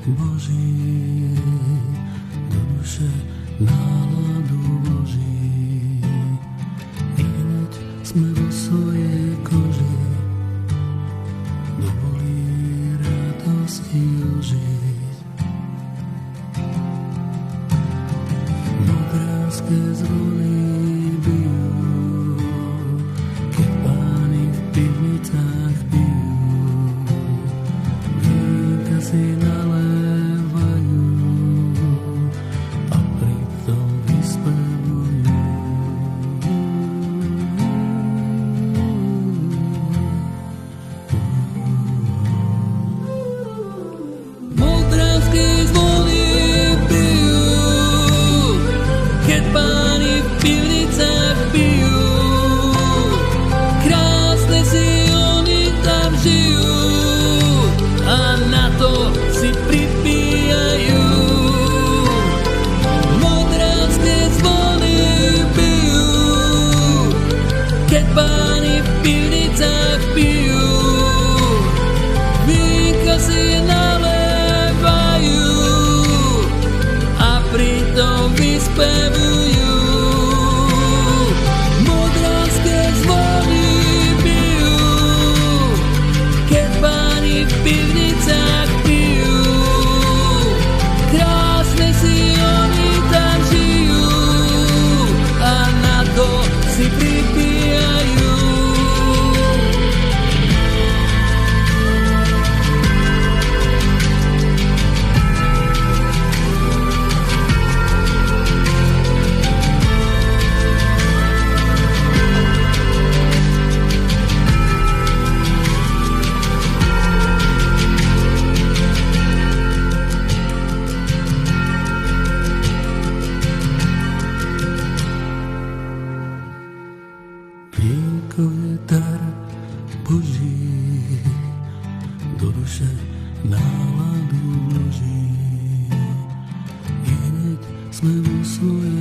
Boží, do duše náladu Boží. I hneď sme vo svojej koži, dovolí radosti ožiť. Modránske zvony bijú, keď páni v pivnicách pijú. Vínka si nalévajú a pritom vyspevujú. Modránske zvony bijú, keď páni v pivnicách pijú. Krásne si oni tam žijú a na to si pripíjajú. Modránske zvony bijú, keď páni v pivnicách pijú. Vínka si nalévajú a pritom vyspevujú. Modránske zvony bijú, keď páni v pivnicách pijú. Krásne si oni tam žijú a na to si pripíjajú. Vínko je dar Boží, do duše náladu vloží. I hneď sme vo svojej